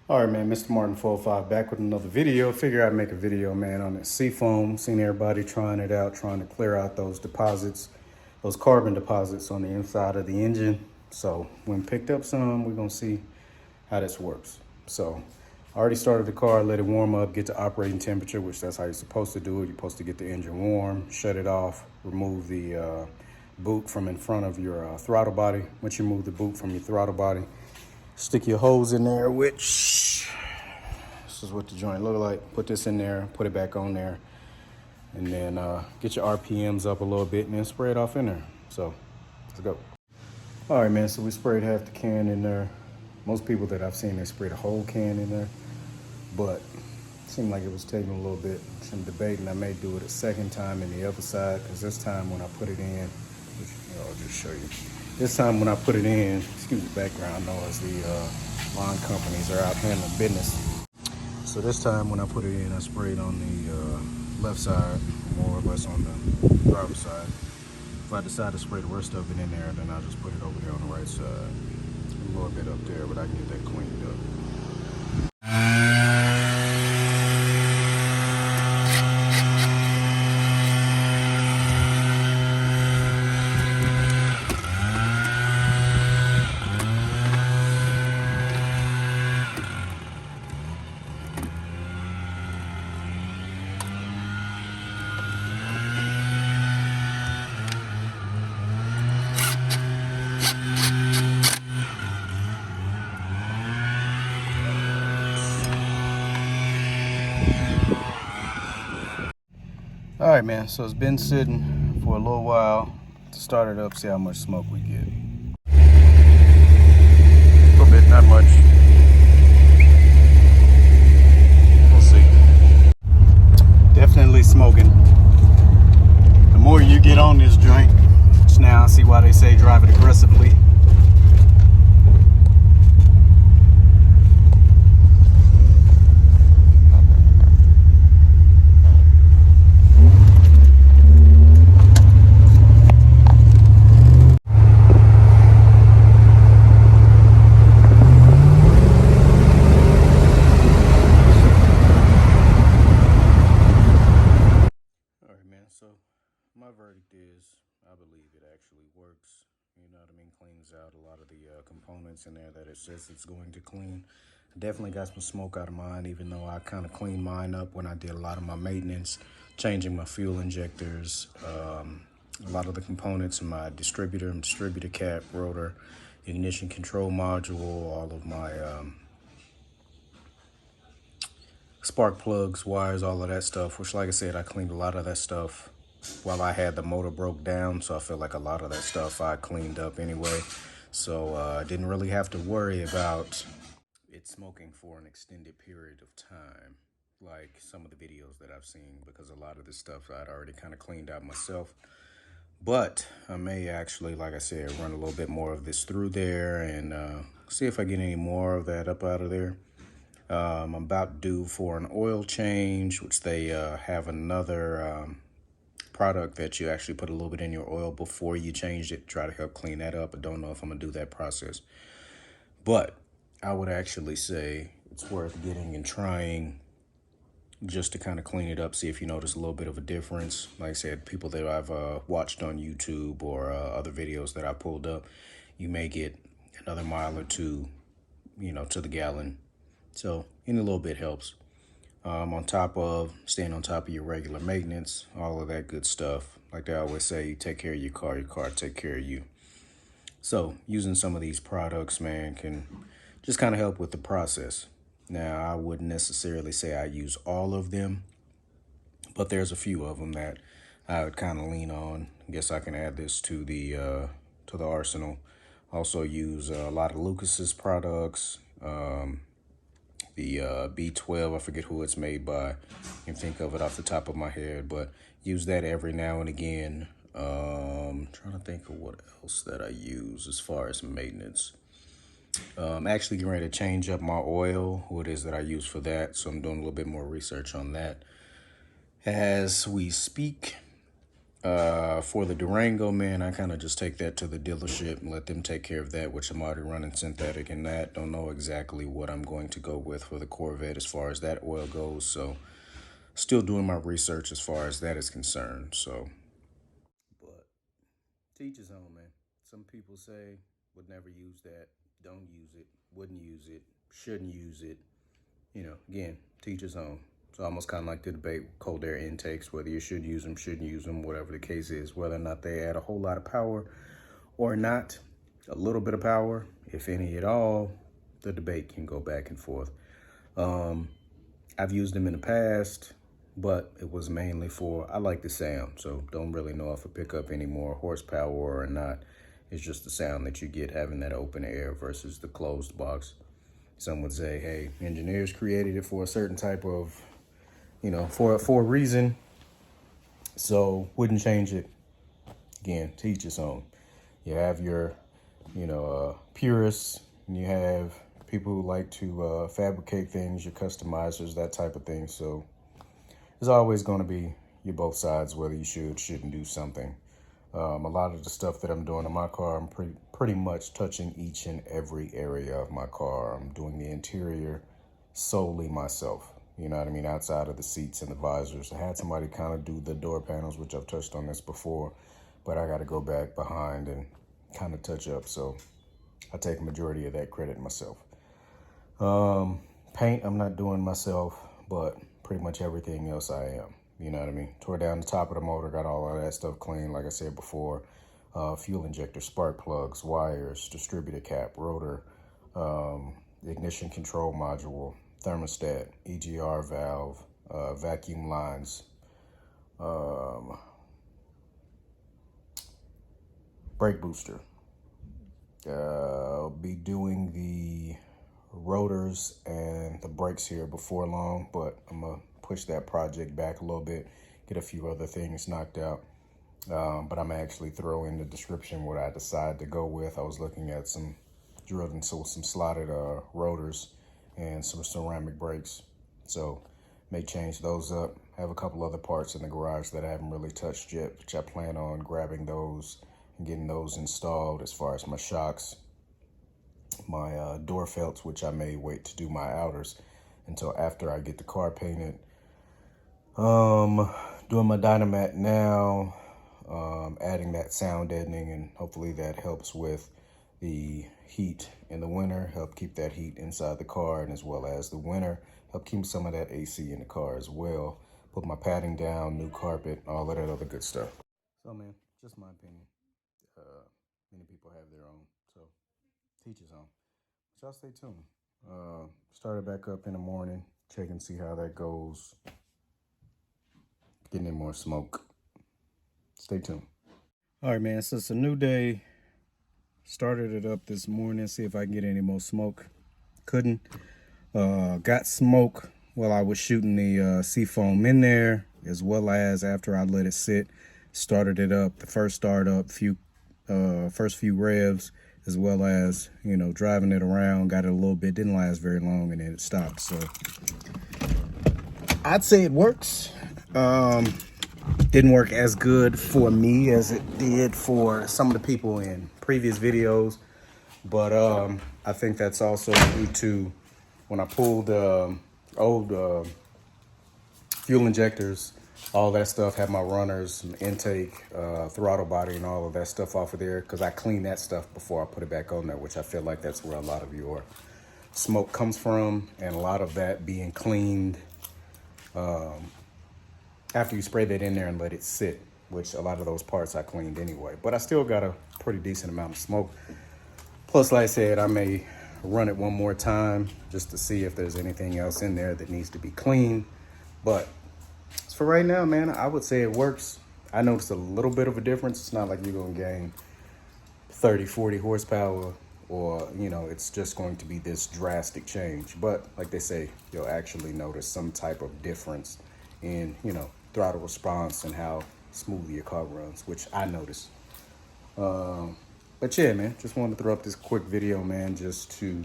All right, man, Mr. Martin 405 back with another video. Figure I'd make a video, man, on this Seafoam. Seen everybody trying it out, trying to clear out those deposits, those carbon deposits on the inside of the engine. So when picked up some, we're gonna see how this works. So I already started the car, let it warm up, get to operating temperature, which that's how you're supposed to do it. You're supposed to get the engine warm, shut it off, remove the boot from in front of your throttle body. Once you remove the boot from your throttle body, stick your hose in there, which this is what the joint look like. Put this in there, put it back on there, and then get your RPMs up a little bit and then spray it off in there. So let's go. All right, man, so we sprayed half the can in there. Most people that I've seen, they spray the whole can in there, but it seemed like it was taking a little bit. Some debating, I may do it a second time in the other side, because this time when I put it in, which, I'll just show you. This time when I put it in, excuse the background noise, the lawn companies are out handling business. So this time when I put it in, I sprayed on the left side, more or less on the driver's side. If I decide to spray the rest of it in there, then I'll just put it over there on the right side. A little bit up there, but I can get that cleaned up. All right, man, so it's been sitting for a little while. To start it up, see how much smoke we get. A little bit, not much. We'll see. Definitely smoking. The more you get on this joint, which now I see why they say drive it aggressively. So my verdict is, I believe it actually works. You know what I mean? Cleans out a lot of the components in there that it says it's going to clean. I definitely got some smoke out of mine, even though I kind of cleaned mine up when I did a lot of my maintenance, changing my fuel injectors, a lot of the components in my distributor cap, rotor, ignition control module, all of my spark plugs, wires, all of that stuff, which, like I said, I cleaned a lot of that stuff while I had the motor broke down, so I feel like a lot of that stuff I cleaned up anyway. So I didn't really have to worry about it smoking for an extended period of time, like some of the videos that I've seen, because a lot of this stuff I'd already kind of cleaned out myself. But I may actually, like I said, run a little bit more of this through there and see if I get any more of that up out of there. I'm about due for an oil change, which they have another product that you actually put a little bit in your oil before you change it, try to help clean that up. I don't know if I'm gonna do that process, but I would actually say it's worth getting and trying just to kind of clean it up, see if you notice a little bit of a difference. Like I said, people that I've watched on YouTube or other videos that I pulled up, you may get another mile or two, to the gallon. So any little bit helps. On top of staying on top of your regular maintenance, all of that good stuff. Like they always say, you take care of your car take care of you. So using some of these products, man, can just kind of help with the process. Now, I wouldn't necessarily say I use all of them, but there's a few of them that I would kind of lean on. I guess I can add this to the arsenal. Also use a lot of Lucas's products. The B12, I forget who it's made by. I can think of it off the top of my head, but use that every now and again. Trying to think of what else that I use as far as maintenance. Actually getting ready to change up my oil, what it is that I use for that. So I'm doing a little bit more research on that. as we speak. For the Durango, man, I kind of just take that to the dealership and let them take care of that, which I'm already running synthetic in that. Don't know exactly what I'm going to go with for the Corvette as far as that oil goes. So still doing my research as far as that is concerned. So, but teach his own, man. Some people say would never use that, don't use it, wouldn't use it, shouldn't use it. Again, teach his own. It's almost kind of like the debate with cold air intakes, whether you should use them, shouldn't use them, whatever the case is, whether or not they add a whole lot of power or not, a little bit of power, if any at all. The debate can go back and forth. I've used them in the past, but it was mainly for, I like the sound, so don't really know if I pick up any more horsepower or not. It's just the sound that you get having that open air versus the closed box. Some would say, hey, engineers created it for a certain type of, for a reason, so wouldn't change it. Again, to each his own. You have your, purists, and you have people who like to fabricate things, your customizers, that type of thing. So there's always going to be your both sides, whether you shouldn't do something. A lot of the stuff that I'm doing in my car, I'm pretty much touching each and every area of my car. I'm doing the interior solely myself. You know what I mean? Outside of the seats and the visors. I had somebody kind of do the door panels, which I've touched on this before, but I got to go back behind and kind of touch up. So I take a majority of that credit myself. Paint, I'm not doing myself, but pretty much everything else I am. You know what I mean? Tore down the top of the motor, got all of that stuff clean, like I said before. Fuel injector, spark plugs, wires, distributor cap, rotor, ignition control module, thermostat, EGR valve, vacuum lines, brake booster. I'll be doing the rotors and the brakes here before long, but I'm gonna push that project back a little bit, get a few other things knocked out. But I'm actually throw in the description what I decide to go with. I was looking at some drilled and some slotted rotors and some ceramic brakes. So may change those up. I have a couple other parts in the garage that I haven't really touched yet, which I plan on grabbing those and getting those installed, as far as my shocks, my door felts, which I may wait to do my outers until after I get the car painted. Doing my dynamat now, adding that sound deadening, and hopefully that helps with the heat in the winter, help keep that heat inside the car, and as well as the winter, help keep some of that AC in the car as well. Put my padding down, new carpet, all of that other good stuff. So man, just my opinion. Many people have their own, so teach his own. So I'll stay tuned. Started back up in the morning, check and see how that goes. Getting in more smoke. Stay tuned. All right, man, so it's a new day. Started it up this morning, see if I can get any more smoke. Couldn't. Got smoke while I was shooting the Seafoam in there, as well as after I let it sit. Started it up, the first start up, first few revs, as well as, driving it around, got it a little bit, didn't last very long, and then it stopped. So I'd say it works. Didn't work as good for me as it did for some of the people in previous videos, but I think that's also due to when I pulled old fuel injectors, all that stuff, had my runners, intake, throttle body, and all of that stuff off of there, because I cleaned that stuff before I put it back on there, which I feel like that's where a lot of your smoke comes from, and a lot of that being cleaned after you spray that in there and let it sit, which a lot of those parts I cleaned anyway. But I still got a pretty decent amount of smoke. Plus, like I said, I may run it one more time just to see if there's anything else in there that needs to be cleaned. But for right now, man, I would say it works. I noticed a little bit of a difference. It's not like you're going to gain 30, 40 horsepower or, it's just going to be this drastic change. But like they say, you'll actually notice some type of difference in, throttle response and how smoothly your car runs, which I noticed. But yeah, man, just wanted to throw up this quick video, man, just to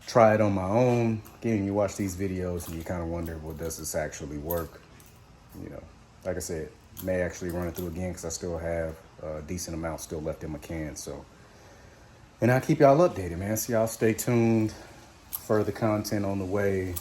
try it on my own. Again, you watch these videos and you kind of wonder, well, does this actually work? you know, like I said, may actually run it through again because I still have a decent amount still left in my can. So, and I'll keep y'all updated, man. So y'all stay tuned. Further content on the way.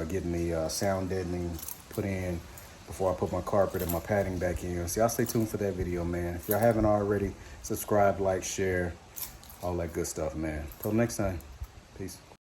Getting the sound deadening put in before I put my carpet and my padding back in. So y'all stay tuned for that video, man. If y'all haven't already, subscribe, like, share, all that good stuff, man. Till next time. Peace.